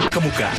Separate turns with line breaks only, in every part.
Kemuka.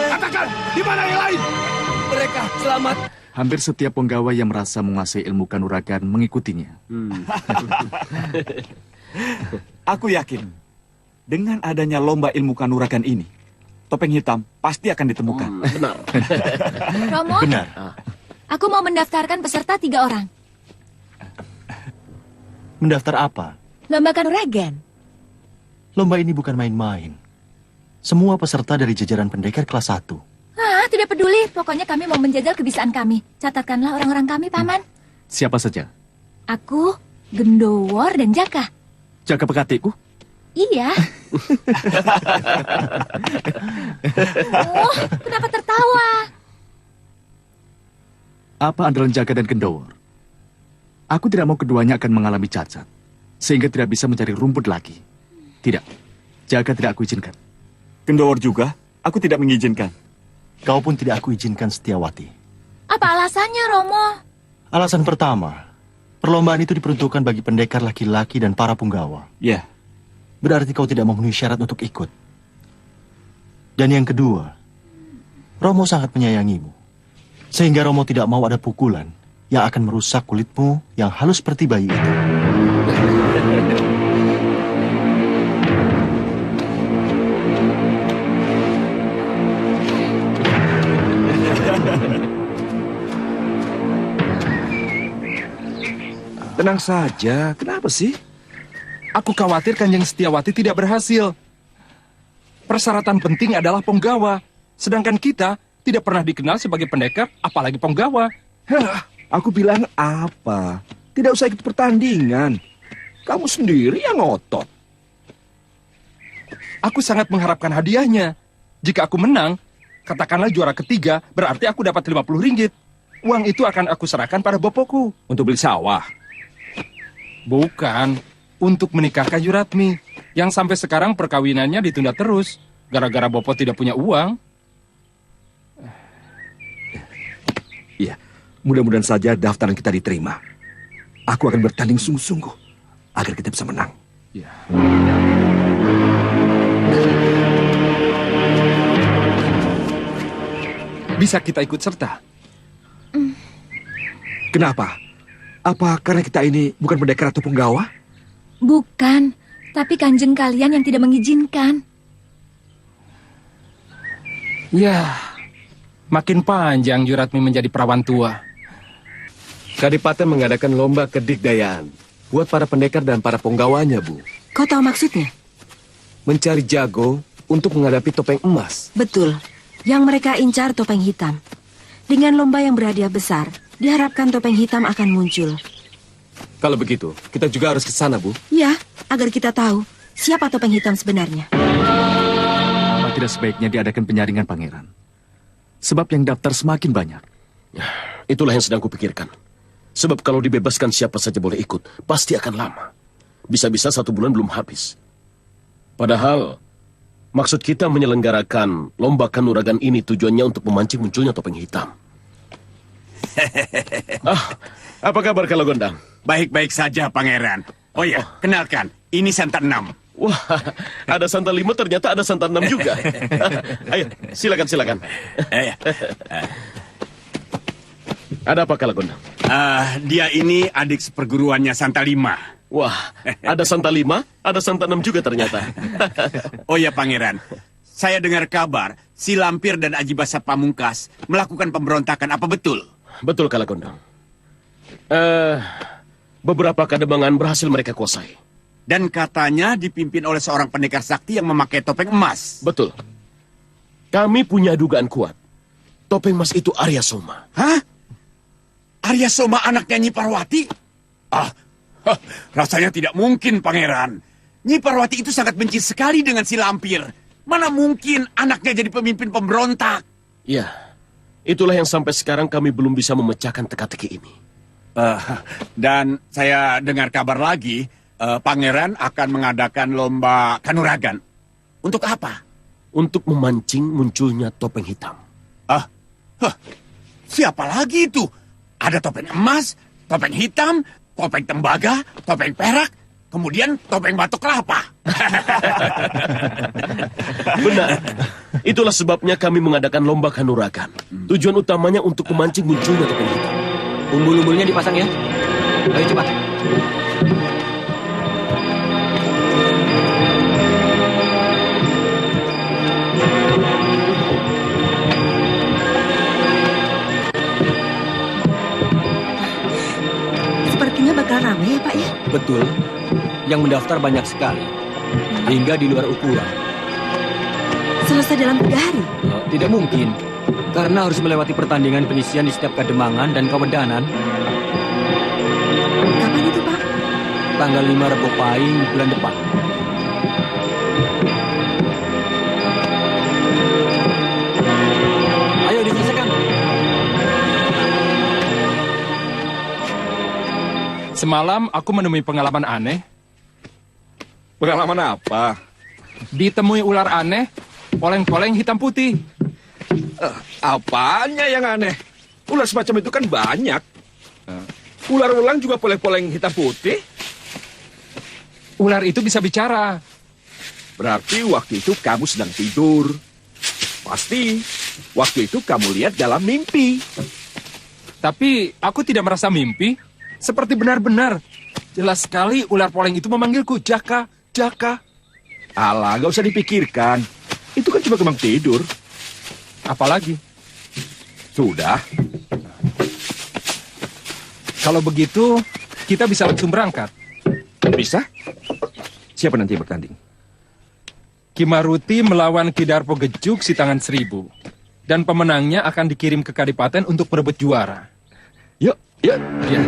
Katakan, di mana yang lain?
Mereka selamat.
Hampir setiap penggawa yang merasa menguasai ilmu kanuragan mengikutinya.
Aku yakin, dengan adanya lomba ilmu kanuragan ini, topeng hitam pasti akan ditemukan.
Benar.
Romo,
Benar.
aku mau mendaftarkan peserta 3 orang.
Mendaftar apa?
Lomba kanuragan.
Lomba ini bukan main-main. Semua peserta dari jajaran pendekar kelas 1.
Ah, tidak peduli. Pokoknya kami mau menjajal kebisaan kami. Catatkanlah orang-orang kami, Paman.
Siapa saja?
Aku, Gendowor, dan Jaka.
Jaga pekatikku?
Iya. Oh, kenapa tertawa?
Apa andalan Jaga dan Gendowor? Aku tidak mau keduanya akan mengalami cacat, sehingga tidak bisa mencari rumput lagi. Tidak, Jaga tidak aku izinkan.
Gendowor juga, aku tidak mengizinkan.
Kau pun tidak aku izinkan, Setiawati.
Apa alasannya, Romo?
Alasan pertama, perlombaan itu diperuntukkan bagi pendekar laki-laki dan para punggawa.
Ya,
Berarti kau tidak memenuhi syarat untuk ikut. Dan yang kedua, Romo sangat menyayangimu. Sehingga Romo tidak mau ada pukulan yang akan merusak kulitmu yang halus seperti bayi itu.
Tenang saja, kenapa sih? Aku khawatir Kanjeng Setiawati tidak berhasil. Persyaratan penting adalah penggawa. Sedangkan kita tidak pernah dikenal sebagai pendekar, apalagi penggawa.
Aku bilang apa? Tidak usah ikut pertandingan. Kamu sendiri yang ngotot.
Aku sangat mengharapkan hadiahnya. Jika aku menang, katakanlah juara ketiga, berarti aku dapat 50 ringgit. Uang itu akan aku serahkan pada bopoku.
Untuk beli sawah.
Bukan, untuk menikahkan Yuratmi. Yang sampai sekarang perkawinannya ditunda terus. Gara-gara bopo tidak punya uang.
Iya, mudah-mudahan saja daftaran kita diterima. Aku akan bertanding sungguh-sungguh agar kita bisa menang.
Ya.
Bisa kita ikut serta?
Kenapa? Apa karena kita ini bukan pendekar atau penggawa?
Bukan, tapi kanjeng kalian yang tidak mengizinkan.
Ya, makin panjang Juratmi menjadi perawan tua.
Kadipaten mengadakan lomba kedikdayaan buat para pendekar dan para penggawanya, Bu.
Kau tahu maksudnya?
Mencari jago untuk menghadapi topeng emas.
Betul. Yang mereka incar topeng hitam. Dengan lomba yang berhadiah besar, diharapkan topeng hitam akan muncul.
Kalau begitu, kita juga harus ke sana, Bu.
Ya, agar kita tahu siapa topeng hitam sebenarnya.
Apa tidak sebaiknya diadakan penyaringan, Pangeran? Sebab yang daftar semakin banyak.
Itulah yang sedang kupikirkan. Sebab kalau dibebaskan siapa saja boleh ikut, pasti akan lama. Bisa-bisa 1 bulan belum habis. Padahal, maksud kita menyelenggarakan lomba kanuragan ini tujuannya untuk memancing munculnya topeng hitam. Apa kabar kalau Gondang?
Baik-baik saja, Pangeran. Oh ya, kenalkan, ini Santan 6.
Wah, ada Santan 5, ternyata ada Santan 6 juga. Ayo, silakan. Ada apa kalau Gondang?
Dia ini adik seperguruannya Santa 5.
Wah, ada Santa 5, ada Santa 6 juga ternyata.
Oh ya, Pangeran. Saya dengar kabar si Lampir dan Aji Basa Pamungkas melakukan pemberontakan. Apa betul?
Betul, Kalagondang. Beberapa kademangan berhasil mereka kuasai.
Dan katanya dipimpin oleh seorang pendekar sakti yang memakai topeng emas.
Betul. Kami punya dugaan kuat. Topeng emas itu Arya Soma.
Hah? Arya Soma anaknya Nyi Parwati? Rasanya tidak mungkin, Pangeran. Nyi Parwati itu sangat benci sekali dengan si Lampir. Mana mungkin anaknya jadi pemimpin pemberontak?
Ya, itulah yang sampai sekarang kami belum bisa memecahkan teka-teki ini.
Dan saya dengar kabar lagi, Pangeran akan mengadakan lomba kanuragan. Untuk apa?
Untuk memancing munculnya topeng hitam.
Siapa lagi itu? Ada topeng emas, topeng hitam, topeng tembaga, topeng perak, kemudian topeng batok kelapa.
Benar. Itulah sebabnya kami mengadakan lomba kanuragan. Tujuan utamanya untuk memancing munculnya topeng hitam.
Umbul-umbulnya dipasang ya. Ayo cepat.
Sepertinya bakal ramai ya, Pak ya?
Betul. Yang mendaftar banyak sekali. Hingga di luar ukuran.
Selesai dalam 3 hari?
Tidak mungkin. Karena harus melewati pertandingan penyisian di setiap kademangan dan kawedanan.
Kapan itu, Pak?
Tanggal 5 Rebo Pahing bulan depan. Ayo diselesaikan.
Semalam aku menemui pengalaman aneh.
Pengalaman apa?
Ditemui ular aneh, poleng-poleng hitam putih.
Apanya yang aneh? Ular semacam itu kan banyak. Ular-ulang juga poleng-poleng hitam putih.
Ular itu bisa bicara.
Berarti waktu itu kamu sedang tidur. Pasti waktu itu kamu lihat dalam mimpi.
Tapi aku tidak merasa mimpi. Seperti benar-benar. Jelas sekali ular poleng itu memanggilku, Jaka, Jaka.
Alah, gak usah dipikirkan. Itu kan cuma kembang tidur.
Apalagi?
Sudah.
Kalau begitu, kita bisa langsung berangkat.
Bisa? Siapa nanti yang bertanding?
Kimaruti melawan Kidarpo Gejuk si tangan 1000. Dan pemenangnya akan dikirim ke Kadipaten untuk merebut juara.
Yuk, yuk.
Ya.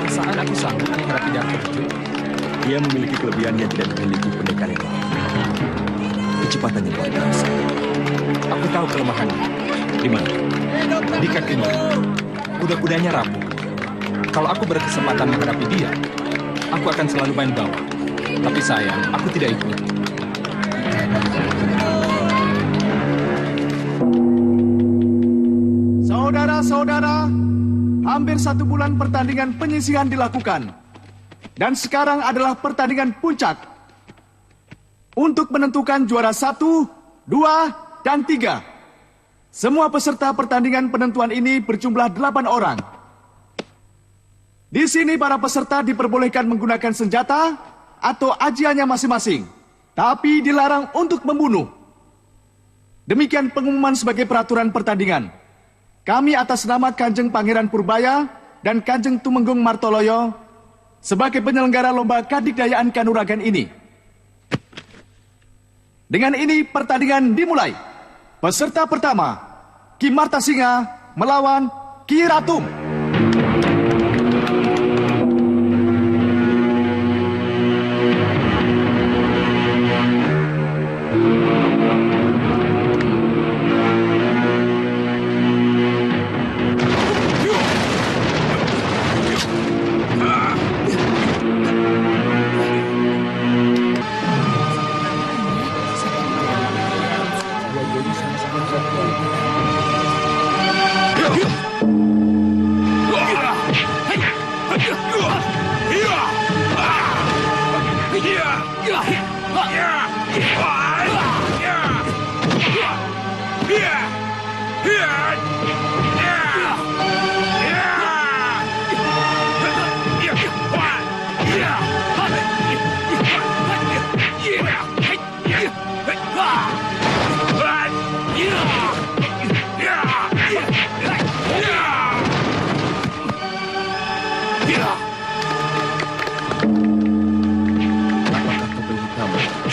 Perasaan aku sanggup menghadapi Dr. Joe.
Dia memiliki kelebihan yang tidak dimiliki pendekar yang lain. Kecepatannya luar biasa.
Aku tahu kelemahannya.
Di mana?
Di kakinya. Kuda-kudanya rapuh. Kalau aku berkesempatan menghadapi dia, aku akan selalu main bawah. Tapi sayang, aku tidak ikut.
Saudara-saudara, hampir 1 bulan pertandingan penyisihan dilakukan. Dan sekarang adalah pertandingan puncak. Untuk menentukan juara 1, 2, dan 3. Semua peserta pertandingan penentuan ini berjumlah 8 orang. Di sini para peserta diperbolehkan menggunakan senjata atau ajiannya masing-masing. Tapi dilarang untuk membunuh. Demikian pengumuman sebagai peraturan pertandingan. Kami atas nama Kanjeng Pangeran Purbaya dan Kanjeng Tumenggung Martoloyo sebagai penyelenggara lomba kadigdayaan kanuragan ini. Dengan ini pertandingan dimulai. Peserta pertama, Ki Martasinga melawan Ki Ratum.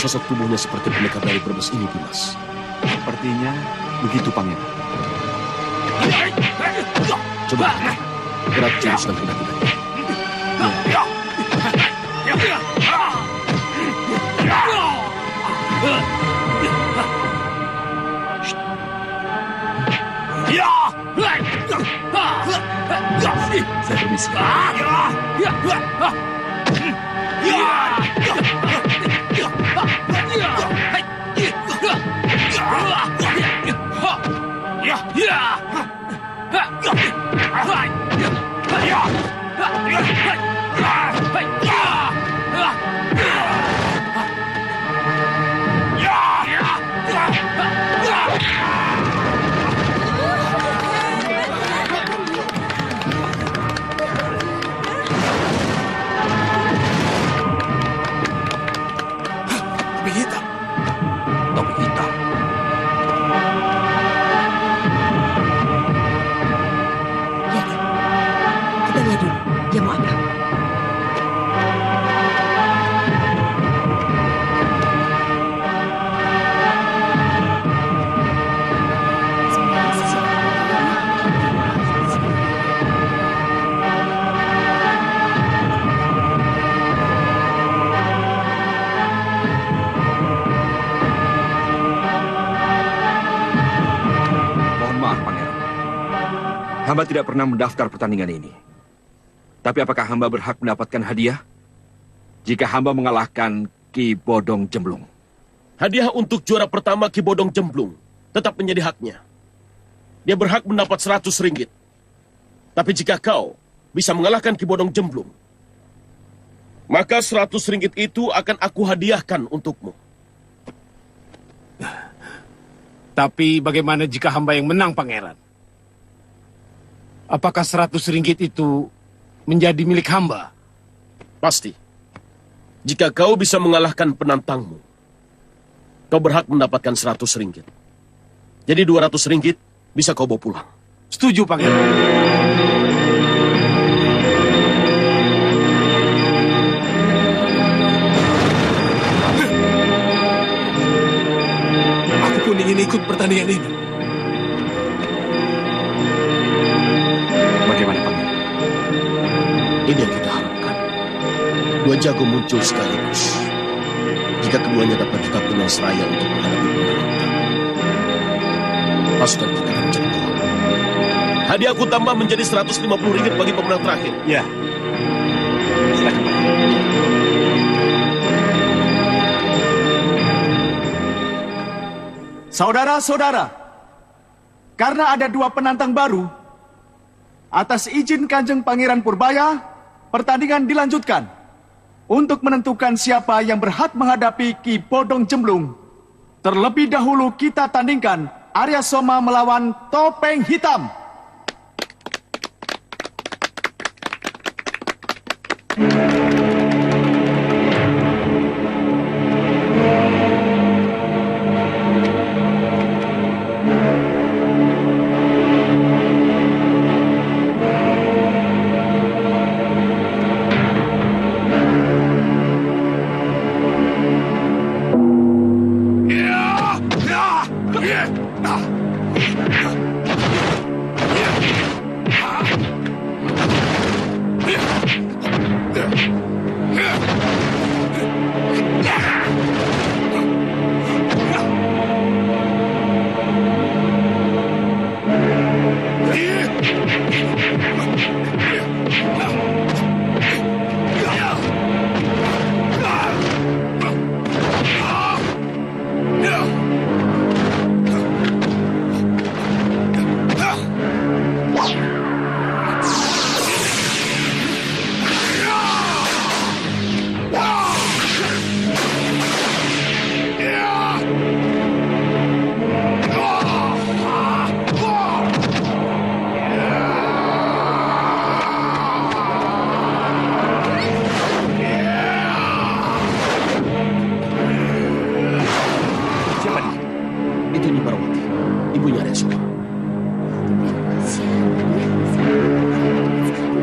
Sosok tubuhnya seperti pendekar dari Brebes ini, Dimas.
Sepertinya begitu, Pangeran.
Coba, gerak jurus dan kuda-kudanya.
Saya permisi.
Topi hitam. Topi hitam.
Lihat, kita lihat dulu. Dia mau apa?
Hamba tidak pernah mendaftar pertandingan ini. Tapi apakah hamba berhak mendapatkan hadiah? Jika hamba mengalahkan Ki Bodong Jemblung.
Hadiah untuk juara pertama Ki Bodong Jemblung tetap menjadi haknya. Dia berhak mendapat 100 ringgit. Tapi jika kau bisa mengalahkan Ki Bodong Jemblung, maka 100 ringgit itu akan aku hadiahkan untukmu.
Tapi bagaimana jika hamba yang menang, Pangeran? Apakah 100 ringgit itu menjadi milik hamba?
Pasti. Jika kau bisa mengalahkan penantangmu, kau berhak mendapatkan 100 ringgit. Jadi 200 ringgit bisa kau bawa pulang.
Setuju, Pangeran.
Aku pun ingin ikut pertandingan ini.
Bagaimana, Pangeran?
Ini yang kita harapkan. Dua jago muncul sekaligus. Jika keduanya dapat kita pulang seraya untuk menghadapi pemerintah, pasukan kita akan menjadi kuat. Hadiah aku tambah menjadi 150 ringgit bagi pemenang terakhir.
Ya. Silakan, Pak.
Saudara-saudara, karena ada 2 penantang baru, atas izin Kanjeng Pangeran Purbaya, pertandingan dilanjutkan untuk menentukan siapa yang berhak menghadapi Ki Bodong Jemblung. Terlebih dahulu kita tandingkan Arya Soma melawan Topeng Hitam.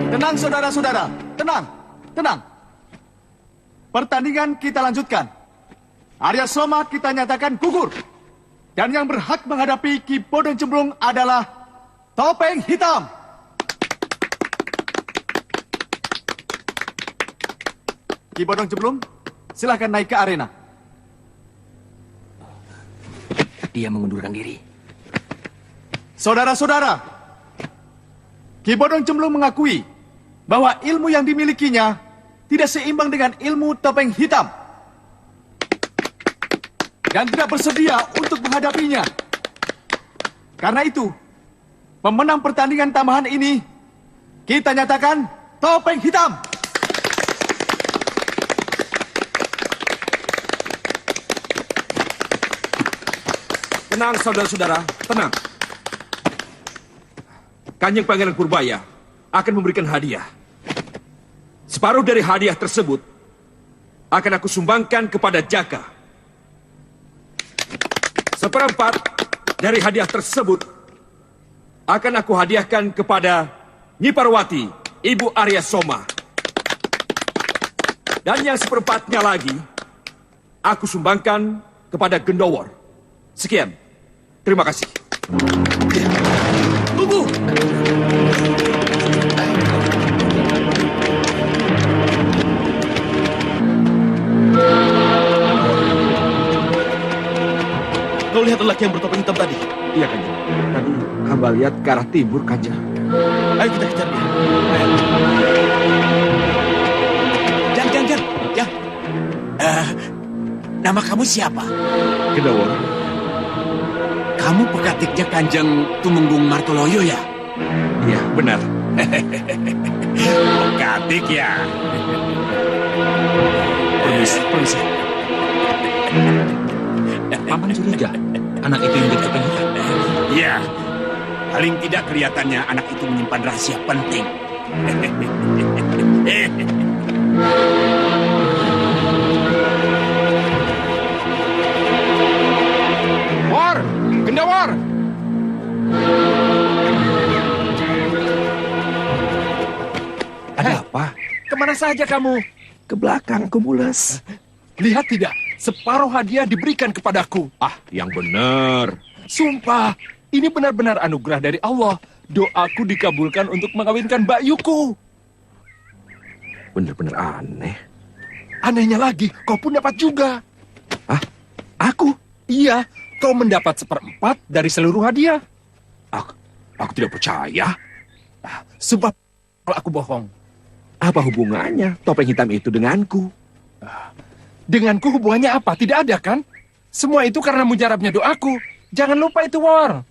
Tenang saudara-saudara, tenang, tenang. Pertandingan kita lanjutkan. Arya Soma kita nyatakan gugur. Dan yang berhak menghadapi Ki Bodong Jemblung adalah Topeng Hitam. Ki Bodong Jemblung, silahkan naik ke arena.
Dia mengundurkan diri.
Saudara-saudara, Ki Bodong Jemblung mengakui bahwa ilmu yang dimilikinya tidak seimbang dengan ilmu Topeng Hitam dan tidak bersedia untuk menghadapinya. Karena itu, pemenang pertandingan tambahan ini kita nyatakan Topeng Hitam.
Tenang saudara-saudara, tenang. Kanjeng Pangeran Purbaya akan memberikan hadiah. Separuh dari hadiah tersebut akan aku sumbangkan kepada Jaka. Seperempat dari hadiah tersebut akan aku hadiahkan kepada Nyi Parwati, Ibu Arya Soma. Dan yang seperempatnya lagi aku sumbangkan kepada Gendowor. Sekian. Terima kasih.
Tunggu!
Kau lihat lelaki yang bertopeng hitam tadi?
Iya, Kanjeng. Tadi hamba lihat ke arah timur, Kanjeng.
Ayo kita kejar dia.
Jang. Nama kamu siapa?
Gendowor.
Kamu pekatiknya Kanjeng Tumenggung Martoloyo ya?
Iya, benar.
Pekatik ya?
Permisi. Paman curiga anak itu yang bertopeng hitam.
Iya. Paling tidak kelihatannya anak itu menyimpan rahasia penting.
War! Gendawar!
Ada apa?
Kemana saja kamu?
Ke belakang, Kumulus.
Lihat tidak, separuh hadiah diberikan kepadaku.
Ah, yang benar.
Sumpah, ini benar-benar anugerah dari Allah. Doaku dikabulkan untuk mengawinkan Bakyuku.
Benar-benar aneh.
Anehnya lagi, kau pun dapat juga.
Ah, aku?
Iya, kau mendapat 1/4 dari seluruh hadiah.
Aku tidak percaya.
Sumpah kalau aku bohong.
Apa hubungannya topeng hitam itu denganku?
Denganku hubungannya apa? Tidak ada kan? Semua itu karena mujarabnya doaku. Jangan lupa itu, War.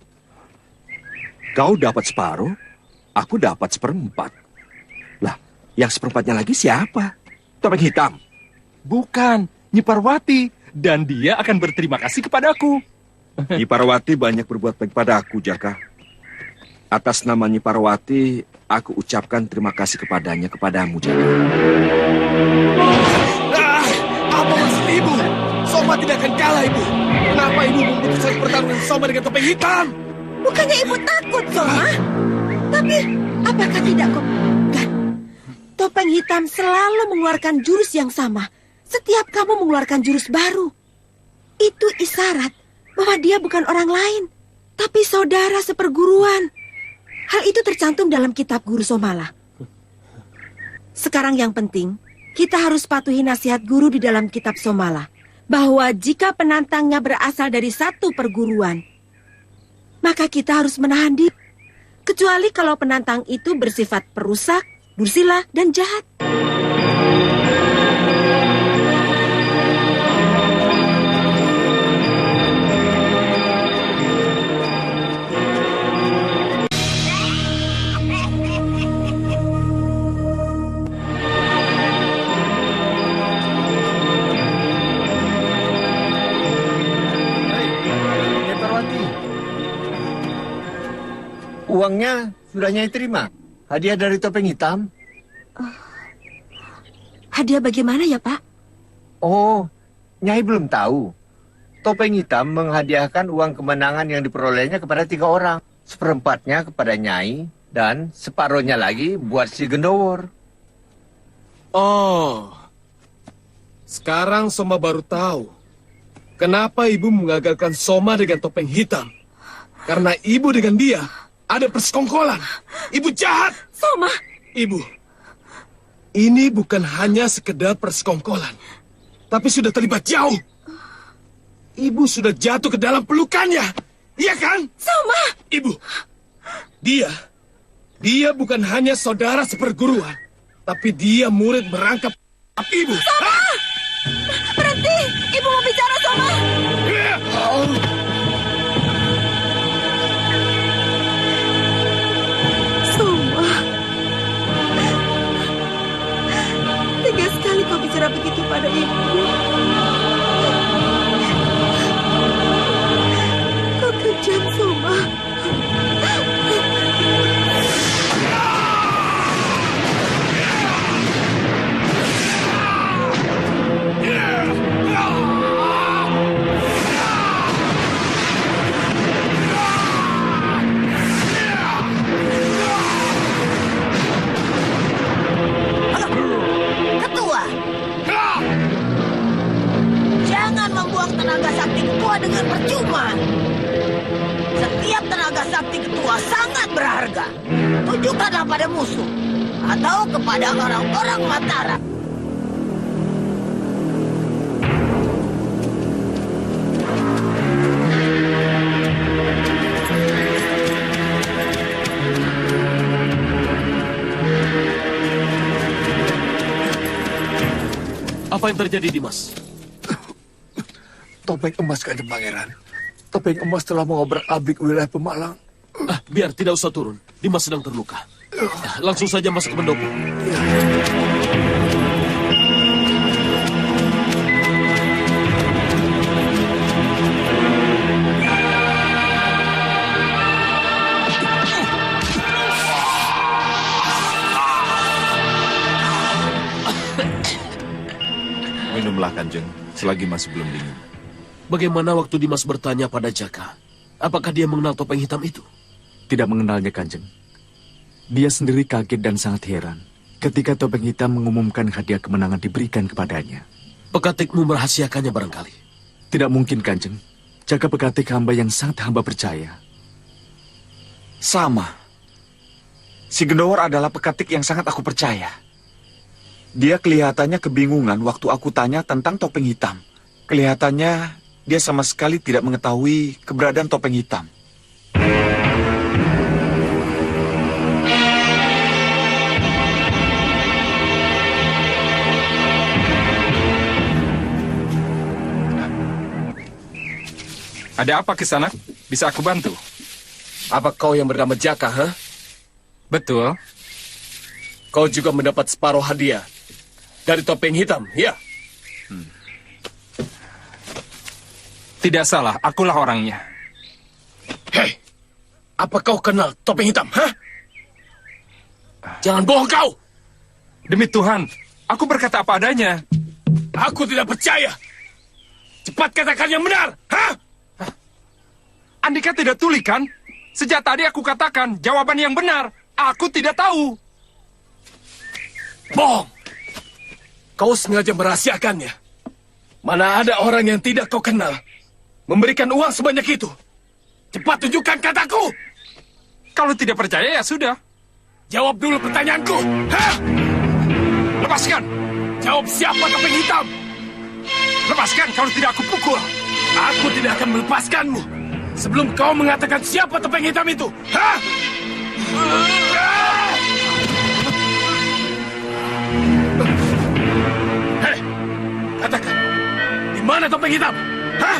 Kau dapat separuh, aku dapat 1/4. Lah, yang 1/4-nya lagi siapa? Topeng hitam?
Bukan, Nyi Parwati. Dan dia akan berterima kasih kepadaku.
Nyi Parwati banyak berbuat baik padaku, Jaka. Atas nama Nyi Parwati, aku ucapkan terima kasih kepadamu, Jaka.
Apa maksud ibu? Soma tidak akan kalah, ibu. Kenapa ibu memutuskan pertarungan Soma dengan topeng hitam?
Bukannya ibu takut, Soma? Tapi, apakah tidak kau kan? Topeng hitam selalu mengeluarkan jurus yang sama. Setiap kamu mengeluarkan jurus baru. Itu isyarat bahwa dia bukan orang lain, tapi saudara seperguruan. Hal itu tercantum dalam kitab Guru Somala. Sekarang yang penting, kita harus patuhi nasihat guru di dalam kitab Somala. Bahwa jika penantangnya berasal dari satu perguruan, maka kita harus menahan diri. Kecuali kalau penantang itu bersifat perusak, dursila, dan jahat.
Uangnya sudah Nyai terima. Hadiah dari topeng hitam.
Hadiah bagaimana ya, Pak?
Oh, Nyai belum tahu. Topeng hitam menghadiahkan uang kemenangan yang diperolehnya kepada 3 orang. 1/4-nya kepada Nyai dan separuhnya lagi buat si Gendowor.
Oh, sekarang Soma baru tahu kenapa ibu mengagalkan Soma dengan topeng hitam. Karena ibu dengan dia ada persekongkolan. Ibu jahat.
Soma.
Ibu, ini bukan hanya sekedar persekongkolan, tapi sudah terlibat jauh. Ibu sudah jatuh ke dalam pelukannya. Iya kan?
Soma.
Ibu, dia bukan hanya saudara seperguruan, tapi dia murid merangkap ibu.
Soma! Berhenti! Ibu mau bicara, Soma! Soma. Tega sekali kau bicara begitu pada ibu. Kau kejam, Soma.
Ketua, jangan membuang tenaga sakti ketua dengan percuma. Setiap tenaga sakti ketua sangat berharga. Tunjukkanlah pada musuh atau kepada orang-orang Mataram.
Apa yang terjadi, Dimas?
Topeng emas, Kanjeng Pangeran. Topeng emas telah mengobrak-abrik wilayah Pemalang.
Biar tidak usah turun. Dimas sedang terluka. Langsung saja masuk ke pendopo.
Minumlah Kanjeng, selagi masih belum dingin.
Bagaimana waktu Dimas bertanya pada Jaka, apakah dia mengenal topeng hitam itu?
Tidak mengenalnya, Kanjeng. Dia sendiri kaget dan sangat heran ketika topeng hitam mengumumkan hadiah kemenangan diberikan kepadanya.
Pekatikmu merahasiakannya barangkali?
Tidak mungkin, Kanjeng. Jaka Pekatik hamba yang sangat hamba percaya.
Sama. Si Gendowor adalah pekatik yang sangat aku percaya. Dia kelihatannya kebingungan waktu aku tanya tentang topeng hitam. Kelihatannya dia sama sekali tidak mengetahui keberadaan topeng hitam.
Ada apa Kisanak? Bisa aku bantu?
Apa kau yang bernama Jaka, ha?
Betul.
Kau juga mendapat separuh hadiah dari topeng hitam, ya?
Tidak salah, akulah orangnya.
Hei, apa kau kenal topeng hitam, ha? Jangan bohong kau!
Demi Tuhan, aku berkata apa adanya.
Aku tidak percaya. Cepat katakan yang benar, ha?
Andika tidak tuli, kan? Sejak tadi aku katakan jawaban yang benar. Aku tidak tahu.
Bohong! Kau sengaja merahasiakannya. Mana ada orang yang tidak kau kenal memberikan uang sebanyak itu. Cepat tunjukkan kataku!
Kalau tidak percaya ya sudah.
Jawab dulu pertanyaanku. Hah?
Lepaskan!
Jawab siapa topeng hitam?
Lepaskan, kalau tidak aku pukul.
Aku tidak akan melepaskanmu sebelum kau mengatakan siapa topeng hitam itu. Hah? Hei, katakan, di mana topeng hitam? Hah?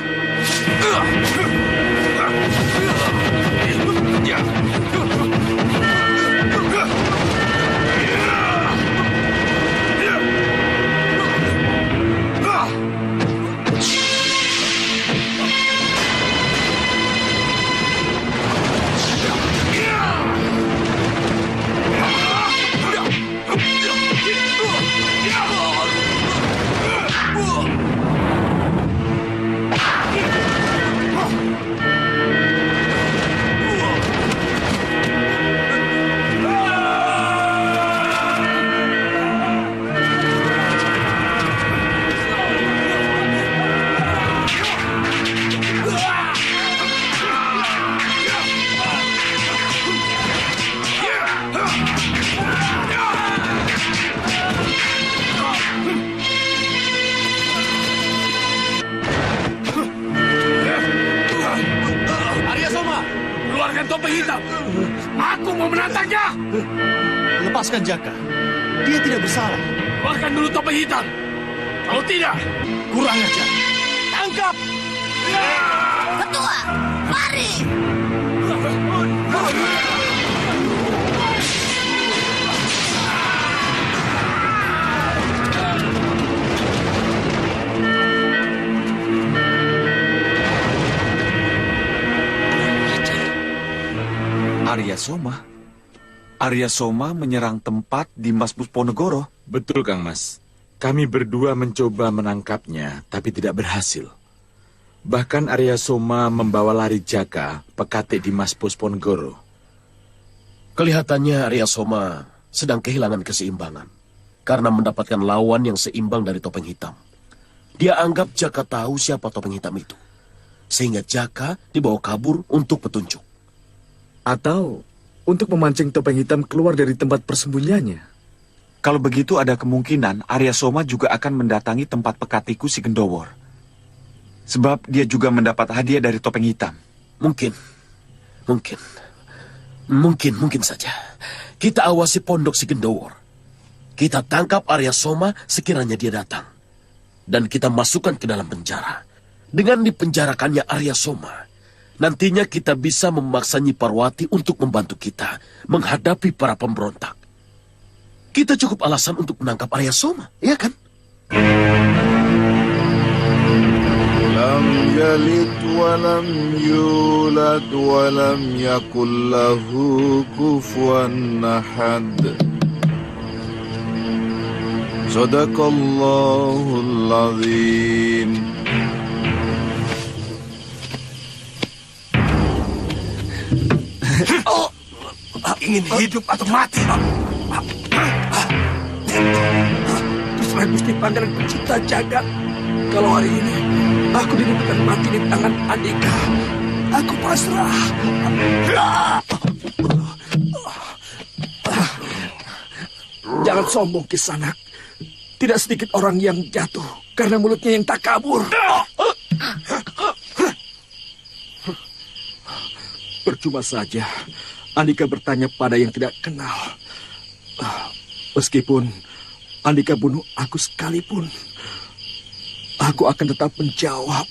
Topeng hitam. Aku mau menantangnya.
Lepaskan Jaka. Dia tidak bersalah.
Keluarkan dulu topeng hitam. Kalau tidak, kurang ajar. Tangkap.
Ketua, mari.
Arya Soma menyerang tempat Dimas Pusponegoro.
Betul, Kang Mas. Kami berdua mencoba menangkapnya, tapi tidak berhasil. Bahkan Arya Soma membawa lari Jaka, pekatik Dimas Pusponegoro.
Kelihatannya Arya Soma sedang kehilangan keseimbangan karena mendapatkan lawan yang seimbang dari topeng hitam. Dia anggap Jaka tahu siapa topeng hitam itu, sehingga Jaka dibawa kabur untuk petunjuk.
Atau untuk memancing topeng hitam keluar dari tempat persembunyiannya.
Kalau begitu ada kemungkinan Arya Soma juga akan mendatangi tempat pekatiku si Gendowor. Sebab dia juga mendapat hadiah dari topeng hitam.
Mungkin saja. Kita awasi pondok si Gendowor. Kita tangkap Arya Soma sekiranya dia datang. Dan kita masukkan ke dalam penjara. Dengan dipenjarakannya Arya Soma, nantinya kita bisa memaksa Nyi Parwati untuk membantu kita menghadapi para pemberontak. Kita cukup alasan untuk menangkap Arya Soma, ya kan?
Lam yalid wa lam yulad wa lam yakul lahu kufuwan ahad. Sadaqallahul azim.
Ingin hidup atau mati?
Terserah Gusti Pangeran Pencipta Jagat. Kalau hari ini aku ditentukan mati di tangan Andika, aku pasrah. Jangan sombong, Kisanak. Tidak sedikit orang yang jatuh karena mulutnya yang tak kabur.
Percuma saja Andika bertanya pada yang tidak kenal. Meskipun Andika bunuh aku sekalipun, aku akan tetap menjawab.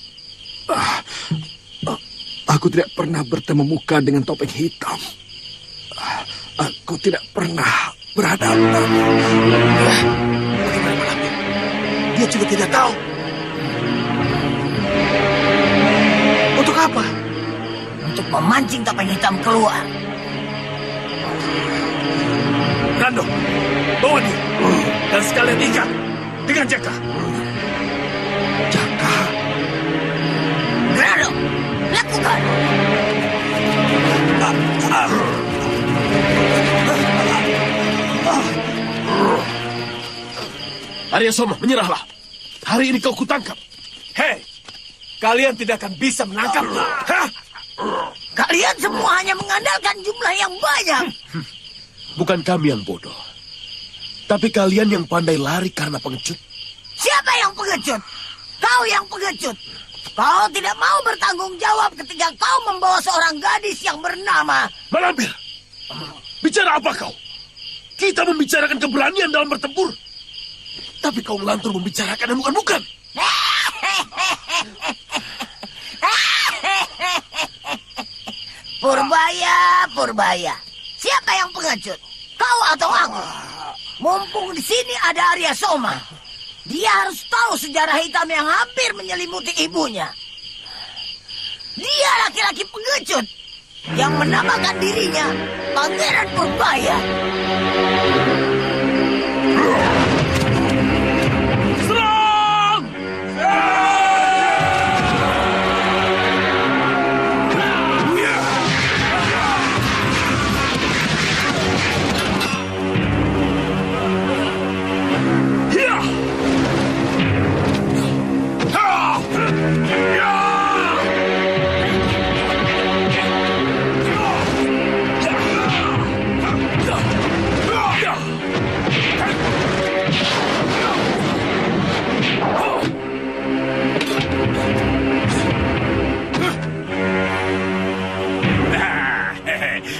Aku tidak pernah bertemu muka dengan topeng hitam. Aku tidak pernah berhadapan.
Dia juga tidak tahu. Untuk apa?
Untuk memancing topeng hitam keluar.
Rando, bawa dia. Dan sekalian ikat dengan Jaka.
Jaka?
Rando, lakukan.
Arya Soma, menyerahlah. Hari ini kau kutangkap. Hei, kalian tidak akan bisa menangkapku.
Kalian semua hanya mengandalkan jumlah yang banyak.
Bukan kami yang bodoh. Tapi kalian yang pandai lari karena pengecut.
Siapa yang pengecut? Kau yang pengecut. Kau tidak mau bertanggung jawab ketika kau membawa seorang gadis yang bernama...
Malampir, bicara apa kau? Kita membicarakan keberanian dalam bertempur. Tapi kau melantur membicarakan yang bukan-bukan.
Purbaya. Siapa yang pengecut? Kau atau aku? Mumpung di sini ada Arya Soma. Dia harus tahu sejarah hitam yang hampir menyelimuti ibunya. Dia laki-laki pengecut yang menamakan dirinya Pangeran Purbaya.
Serang!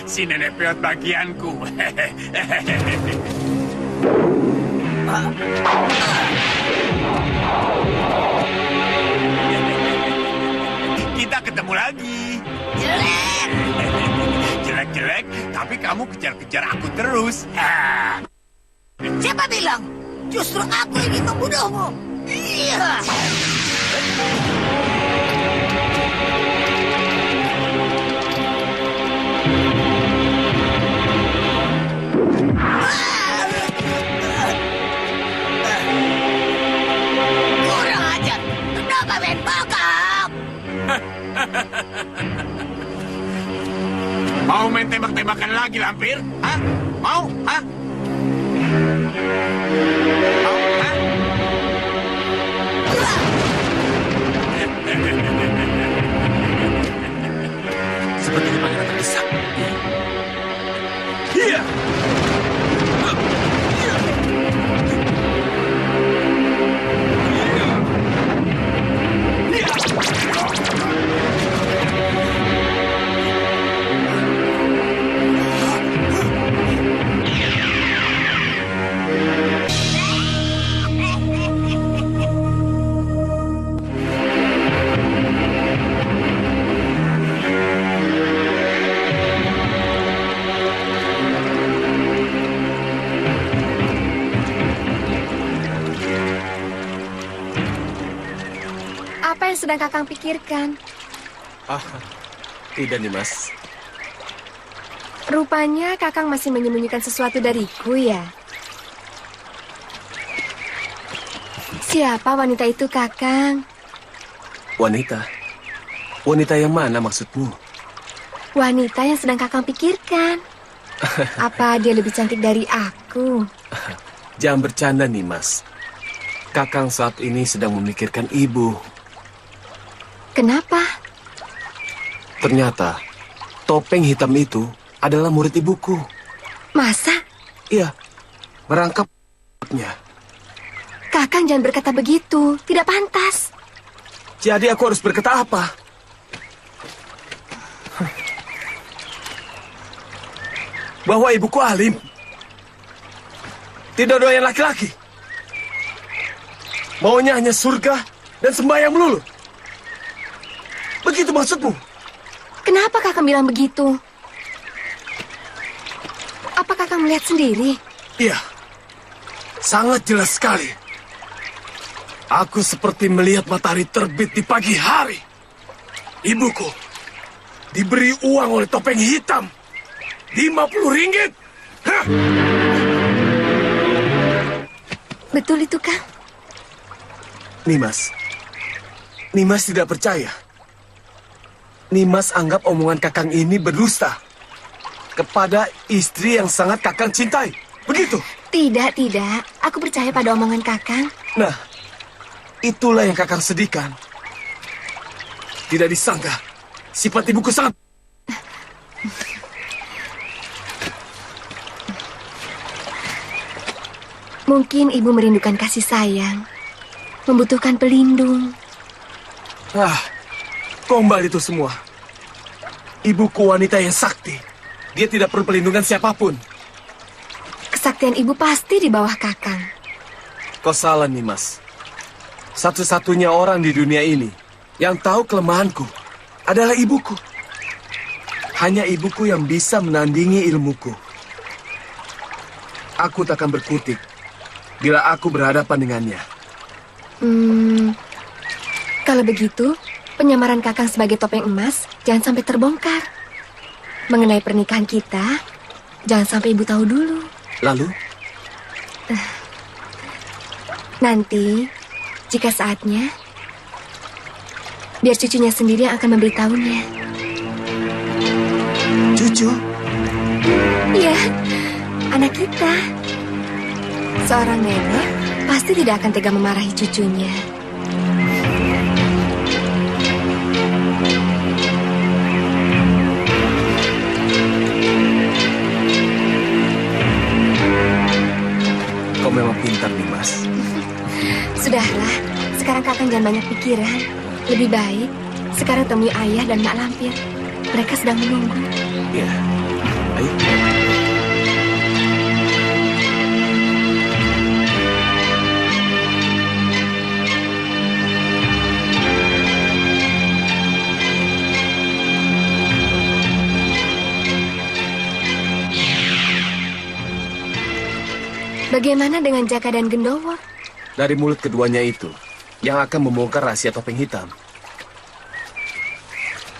Si nenek peot bagianku. Kita ketemu lagi. Jelek, tapi kamu kejar-kejar aku terus.
Siapa bilang? Justru aku ingin membunuhmu. Iya. Kurang ajar. Kenapa main bakap?
Mau main tembak-tembakan lagi, Lampir? Hah? Mau? Hah? Mau? Hah?
Sepertinya pangeran terdesak.
Iya.
Apa yang sedang Kakang pikirkan?
Tidak nih, Mas.
Rupanya Kakang masih menyembunyikan sesuatu dariku ya? Siapa wanita itu, Kakang?
Wanita? Wanita yang mana maksudmu?
Wanita yang sedang Kakang pikirkan. Apa dia lebih cantik dari aku?
Jangan bercanda nih, Mas. Kakang saat ini sedang memikirkan ibu.
Kenapa?
Ternyata topeng hitam itu adalah murid ibuku.
Masa?
Iya, merangkapnya.
Kakang jangan berkata begitu, tidak pantas.
Jadi aku harus berkata apa? Bahwa ibuku alim. Tidak doyan laki-laki. Maunya hanya surga dan sembahyang melulu. Begitu maksudmu?
Kenapa Kakang bilang begitu? Apa Kakang melihat sendiri?
Iya, sangat jelas sekali. Aku seperti melihat matahari terbit di pagi hari. Ibuku diberi uang oleh topeng hitam. 50 ringgit. Hah?
Betul itu, Kang?
Nimas tidak percaya. Nimas anggap omongan Kakang ini berdusta kepada istri yang sangat Kakang cintai. Begitu?
Tidak. Aku percaya pada omongan Kakang.
Nah, itulah yang Kakang sedihkan.
Tidak disangka, sifat ibuku sangat...
Mungkin ibu merindukan kasih sayang, membutuhkan pelindung.
Gombal itu semua. Ibuku wanita yang sakti. Dia tidak perlu perlindungan siapapun.
Kesaktian ibu pasti di bawah Kakang.
Kau salah, Nimas. Satu-satunya orang di dunia ini yang tahu kelemahanku adalah ibuku. Hanya ibuku yang bisa menandingi ilmuku. Aku tak akan berkutik bila aku berhadapan dengannya.
Kalau begitu, penyamaran Kakang sebagai topeng emas jangan sampai terbongkar. Mengenai pernikahan kita, jangan sampai ibu tahu dulu.
Lalu?
Nanti, jika saatnya, biar cucunya sendiri yang akan memberitahunya.
Cucu?
Iya, anak kita. Seorang nenek pasti tidak akan tega memarahi cucunya.
Kau memang pintar, Nimas.
Sudahlah, sekarang Kakang jangan banyak pikiran. Lebih baik sekarang temui ayah dan Mak Lampir. Mereka sedang menunggu.
Iya. Ayo.
Bagaimana dengan Jaka dan Gendowo?
Dari mulut keduanya itu yang akan membongkar rahasia topeng hitam.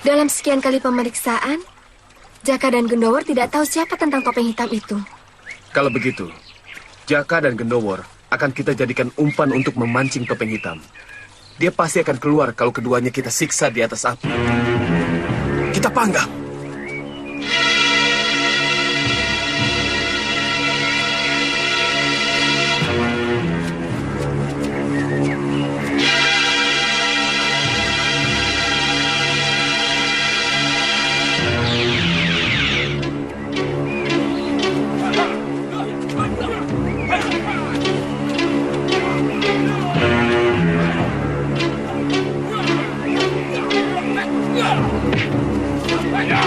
Dalam sekian kali pemeriksaan, Jaka dan Gendowo tidak tahu siapa tentang topeng hitam itu.
Kalau begitu, Jaka dan Gendowo akan kita jadikan umpan untuk memancing topeng hitam. Dia pasti akan keluar kalau keduanya kita siksa di atas api. Kita panggang.
Yeah!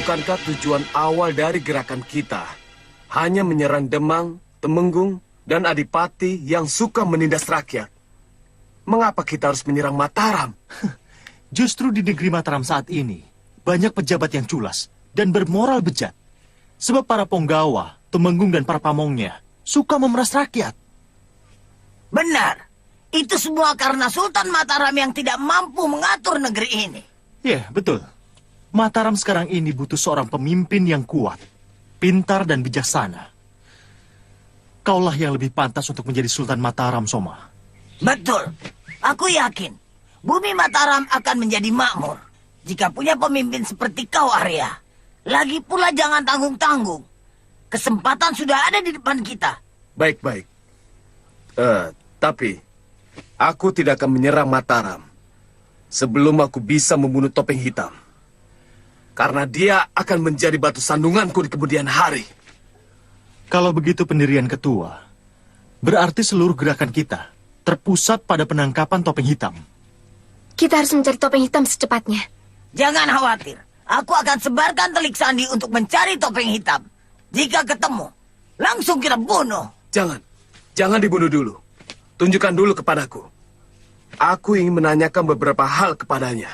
Bukankah tujuan awal dari gerakan kita hanya menyerang Demang, Temenggung, dan Adipati yang suka menindas rakyat? Mengapa kita harus menyerang Mataram?
Justru di negeri Mataram saat ini, banyak pejabat yang culas dan bermoral bejat. Sebab para Ponggawa, Temenggung, dan para pamongnya suka memeras rakyat.
Benar. Itu semua karena Sultan Mataram yang tidak mampu mengatur negeri ini.
Ya, betul. Mataram sekarang ini butuh seorang pemimpin yang kuat, pintar, dan bijaksana. Kaulah yang lebih pantas untuk menjadi Sultan Mataram, Soma.
Betul. Aku yakin bumi Mataram akan menjadi makmur jika punya pemimpin seperti kau, Arya. Lagi pula jangan tanggung-tanggung. Kesempatan sudah ada di depan kita.
Baik-baik. Tapi aku tidak akan menyerang Mataram sebelum aku bisa membunuh Topeng Hitam. Karena dia akan menjadi batu sandunganku di kemudian hari.
Kalau begitu pendirian ketua, berarti seluruh gerakan kita terpusat pada penangkapan Topeng Hitam.
Kita harus mencari Topeng Hitam secepatnya.
Jangan khawatir. Aku akan sebarkan telik sandi untuk mencari Topeng Hitam. Jika ketemu, langsung kita bunuh.
Jangan dibunuh dulu. Tunjukkan dulu kepadaku. Aku ingin menanyakan beberapa hal kepadanya.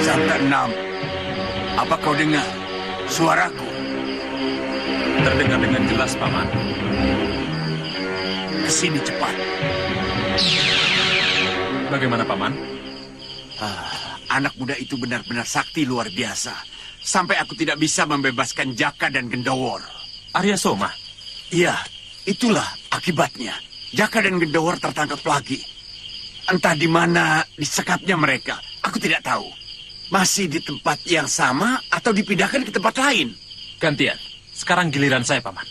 Santa 6. Apa kau dengar suaraku?
Terdengar dengan jelas, Paman.
Kesini cepat.
Bagaimana, Paman?
Anak muda itu benar-benar sakti luar biasa. Sampai aku tidak bisa membebaskan Jaka dan Gendowor.
Arya Soma?
Iya, itulah akibatnya. Jaka dan Gendowor tertangkap lagi. Entah di mana disekapnya mereka. Aku tidak tahu. Masih di tempat yang sama atau dipindahkan ke tempat lain?
Gantian. Sekarang giliran saya, Paman.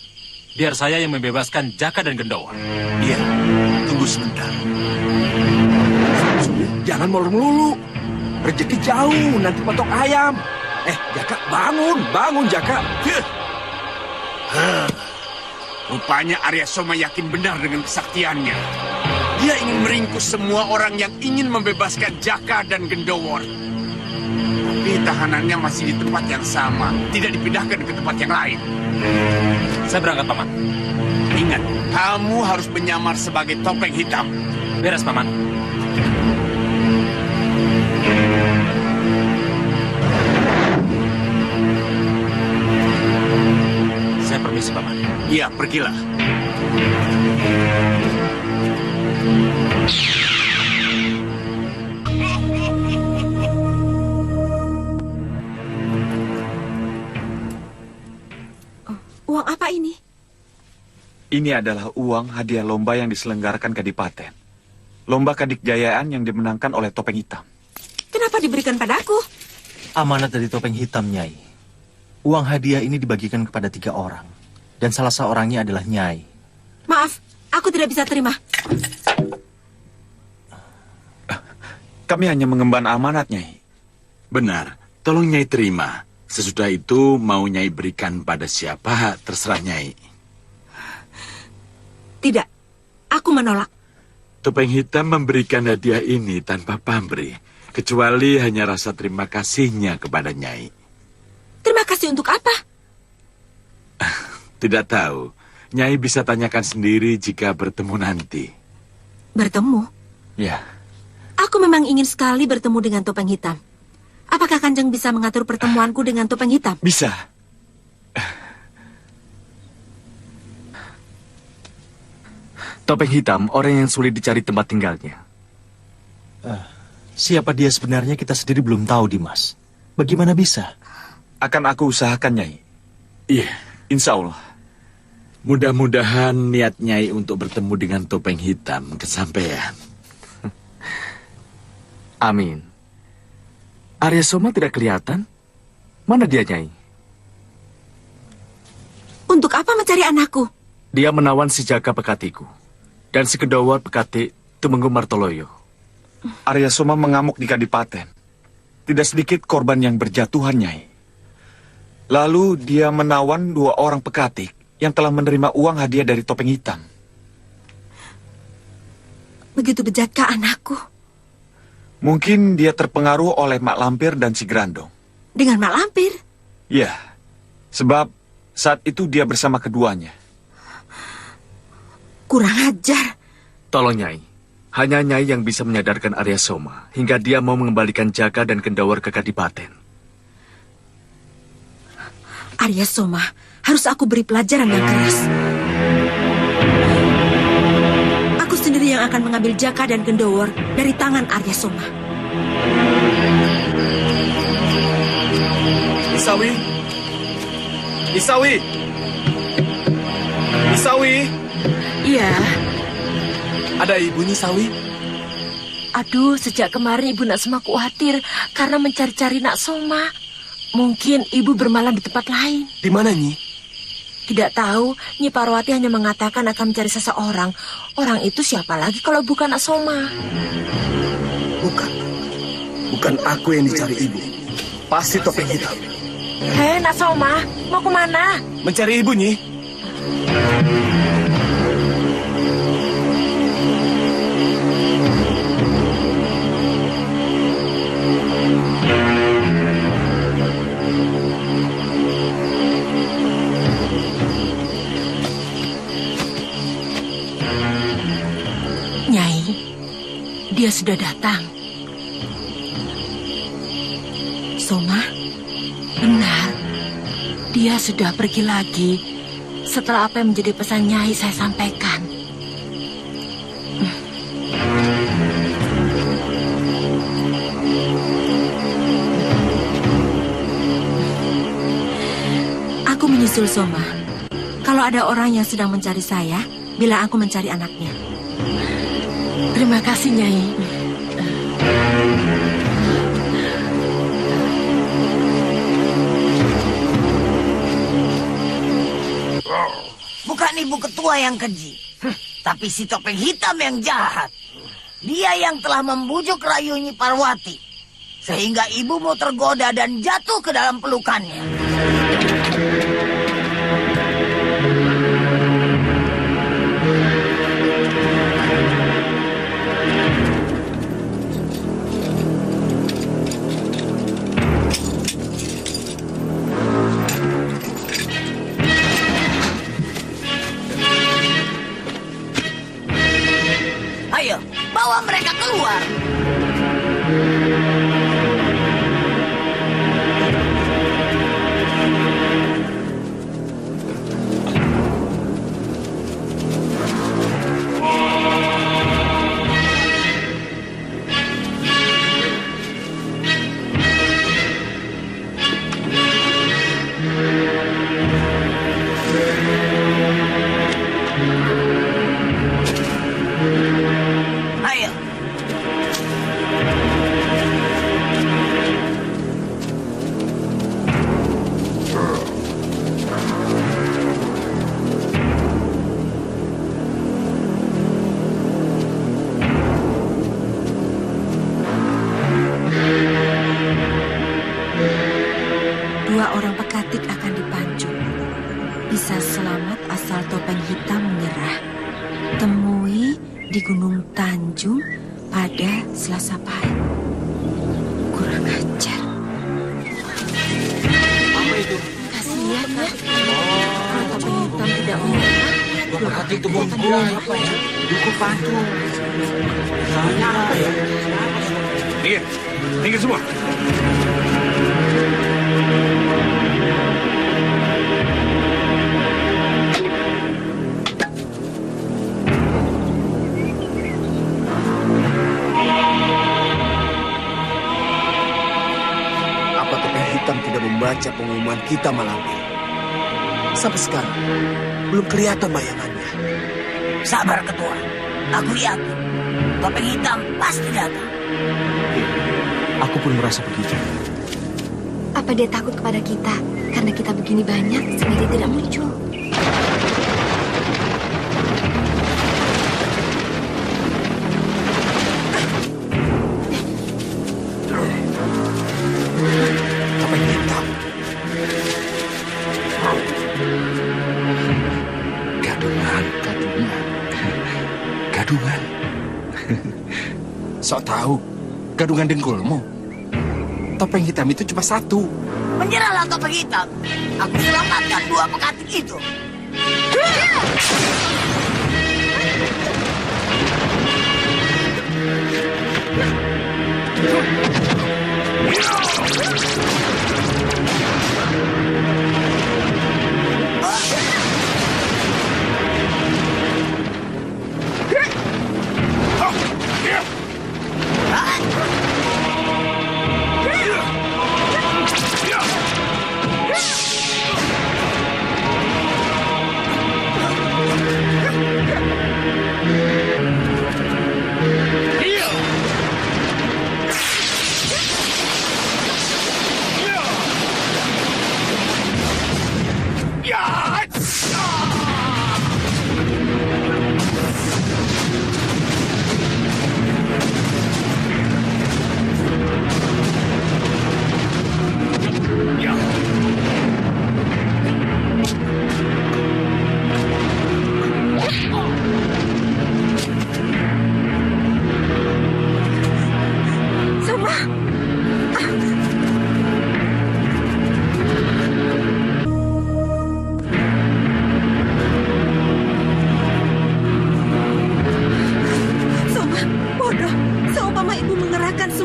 Biar saya yang membebaskan Jaka dan Gendowor.
Iya, tunggu sebentar.
Jangan molor melulu. Rezeki jauh, nanti patok ayam. Jaka, bangun Jaka.
Rupanya Arya Soma yakin benar dengan kesaktiannya. Dia ingin meringkus semua orang yang ingin membebaskan Jaka dan Gendowor. Tapi tahanannya masih di tempat yang sama, tidak dipindahkan ke tempat yang lain.
Saya berangkat, Paman.
Ingat, kamu harus menyamar sebagai topeng hitam.
Beres, Paman. Saya permisi, Paman.
Iya, pergilah.
Uang apa ini?
Ini adalah uang hadiah lomba yang diselenggarakan Kadipaten. Lomba kadikjayaan yang dimenangkan oleh Topeng Hitam.
Kenapa diberikan padaku?
Amanat dari Topeng Hitam, Nyai. Uang hadiah ini dibagikan kepada 3 orang. Dan salah seorangnya adalah Nyai.
Maaf, aku tidak bisa terima.
Kami hanya mengemban amanat, Nyai.
Benar, tolong Nyai terima. Sesudah itu mau Nyai berikan pada siapa, terserah Nyai.
Tidak, aku menolak.
Topeng Hitam memberikan hadiah ini tanpa pamrih, kecuali hanya rasa terima kasihnya kepada Nyai.
Terima kasih untuk apa?
Tidak tahu, Nyai bisa tanyakan sendiri jika bertemu nanti.
Bertemu?
Ya.
Aku memang ingin sekali bertemu dengan Topeng Hitam. Apakah Kanjeng bisa mengatur pertemuanku dengan Topeng Hitam?
Bisa.
Topeng Hitam, orang yang sulit dicari tempat tinggalnya.
Siapa dia sebenarnya kita sendiri belum tahu, Dimas. Bagaimana bisa?
Akan aku usahakan, Nyai.
Iya.
Insya Allah.
Mudah-mudahan niat Nyai untuk bertemu dengan Topeng Hitam kesampaian.
Amin. Arya Soma tidak kelihatan. Mana dia, Nyai?
Untuk apa mencari anakku?
Dia menawan si Jaka Pekatiku. Dan si Gendowor Pekati Tumenggung Martoloyo.
Arya Soma mengamuk di Kadipaten. Tidak sedikit korban yang berjatuhan, Nyai. Lalu dia menawan 2 orang pekatik yang telah menerima uang hadiah dari Topeng Hitam.
Begitu bejatkah anakku?
Mungkin dia terpengaruh oleh Mak Lampir dan si Grandong.
Dengan Mak Lampir?
Iya, sebab saat itu dia bersama keduanya.
Kurang ajar.
Tolong, Nyai. Hanya Nyai yang bisa menyadarkan Arya Soma hingga dia mau mengembalikan Jaka dan Gendowor ke Kadipaten.
Arya Soma, harus aku beri pelajaran yang keras. Aku sendiri yang akan mengambil Jaka dan Gendowor dari tangan Arya Soma.
Isawi! Isawi! Isawi!
Iya.
Ada ibu Nisawi?
Aduh, sejak kemarin Ibu Nak Soma khawatir karena mencari-cari Nak Soma. Mungkin ibu bermalam di tempat lain.
Di mana, Nyi?
Tidak tahu, Nyi Parwati hanya mengatakan akan mencari seseorang. Orang itu siapa lagi kalau bukan Nak Soma?
Bukan aku yang dicari ibu. Pasti Topeng Hitam.
Hei, Nak Soma, mau kemana?
Mencari ibu, Nyi.
dia sudah datang. Soma, benar. Dia sudah pergi lagi setelah apa yang menjadi pesan Nyai saya sampaikan. Aku menyusul Soma. Kalau ada orang yang sedang mencari saya, bilang aku mencari anaknya. Terima kasih, Nyai.
Bukan ibu ketua yang keji, tapi si topeng hitam yang jahat. Dia yang telah membujuk Rayu Nyi Parwati, sehingga ibumu tergoda dan jatuh ke dalam pelukannya. Ayo, bawa mereka keluar. Ayo.
Dua orang pekatik akan dipancung. Bisa selamat asal topeng hitam menyerah. Temui di Gunung Tanjung pada Selasa pagi. Kurang ajar.
Apa itu?
Kasihan ya. Kalau topeng hitam tidak menyerah,
Dua pekatik itu bongkong apa ya? Duku pancung. Salahnya apa ya?
Minggir, minggir semua.
Apa topeng hitam tidak membaca pengumuman kita malam ini? Sampai sekarang belum kelihatan bayangannya.
Sabar, ketua. Aku yakin topeng hitam pasti datang.
Aku pun merasa begitu.
Apa dia takut kepada kita karena kita begini banyak sehingga dia tidak muncul?
Topeng hitam.
Gadungan. Sok tahu, gadungan dengkulmu. Topeng hitam itu cuma satu.
Menyerahlah topeng hitam. Aku selamatkan dua pekatik itu.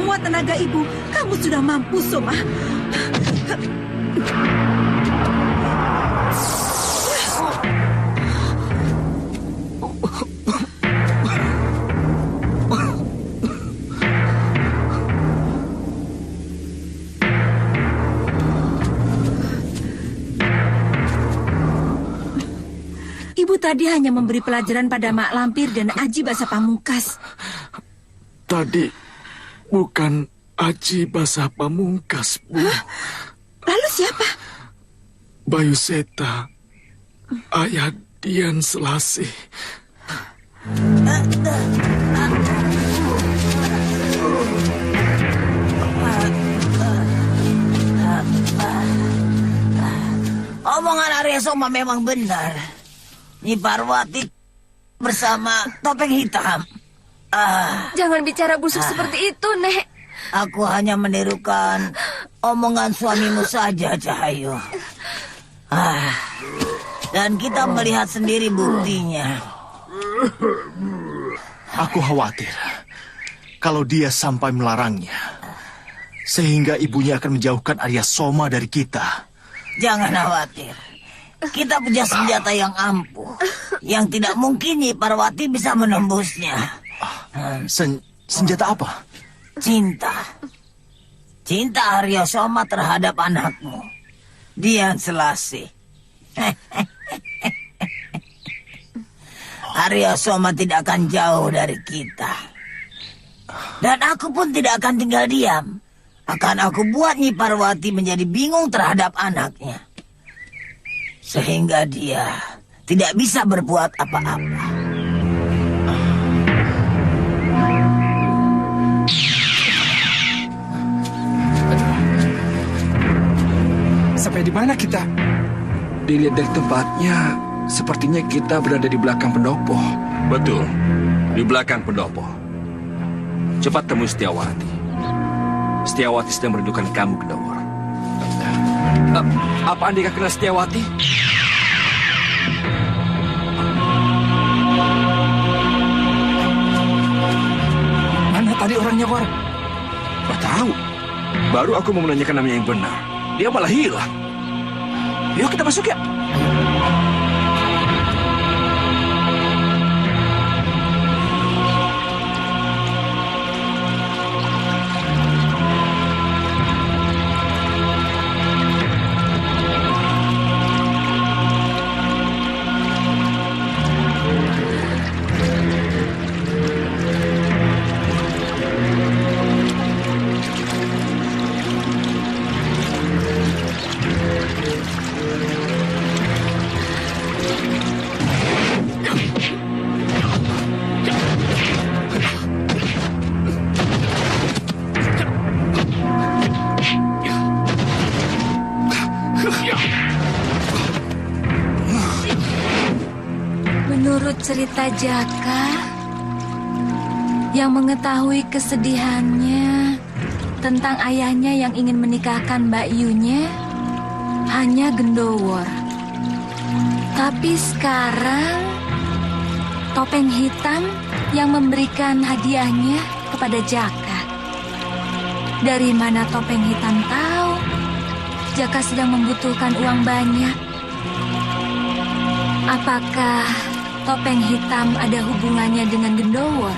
semua tenaga ibu. Kamu sudah mampu, Soma. Ibu tadi hanya memberi pelajaran pada Mak Lampir dan Aji Basa Pamungkas.
Tadi bukan Aji Basa Pamungkas, Bu.
Lalu siapa?
Bayu Seta, ayah Dian Selasih.
Omongan Arya Soma memang benar. Nyi Parwati bersama Topeng Hitam.
Jangan bicara busuk seperti itu, Nek.
Aku hanya menirukan omongan suamimu saja, Cahayu. Dan kita melihat sendiri buktinya.
Aku khawatir kalau dia sampai melarangnya, sehingga ibunya akan menjauhkan Arya Soma dari kita.
Jangan khawatir. Kita punya senjata yang ampuh, yang tidak mungkin Nyi Parwati bisa menembusnya.
Senjata apa?
Cinta. Cinta Arya Soma terhadap anakmu, Dian Selasih. Arya Soma tidak akan jauh dari kita. Dan aku pun tidak akan tinggal diam. Akan aku buat Nyi Parwati menjadi bingung terhadap anaknya. Sehingga dia tidak bisa berbuat apa-apa.
Sampai di mana kita? Dilihat dari tempatnya, sepertinya kita berada di belakang pendopo. Betul, di belakang pendopo. Cepat temui Setiawati. Setiawati sedang merindukan kamu, Gendawar. Apa Andika kenal Setiawati? Mana tadi orangnya, War? Gak tahu. Baru aku mau menanyakan namanya yang benar. Dia malah hilang. Yuk kita masuk ya.
Menurut cerita Jaka, yang mengetahui kesedihannya tentang ayahnya yang ingin menikahkan Mbak Yunya hanya Gendowor. Tapi sekarang Topeng Hitam yang memberikan hadiahnya kepada Jaka. Dari mana Topeng Hitam tahu Jaka sedang membutuhkan uang banyak? Apakah Topeng Hitam ada hubungannya dengan Gendowor?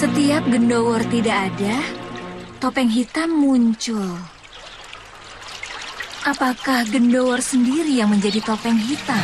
Setiap Gendowor tidak ada, Topeng Hitam muncul. Apakah Gendowor sendiri yang menjadi Topeng Hitam?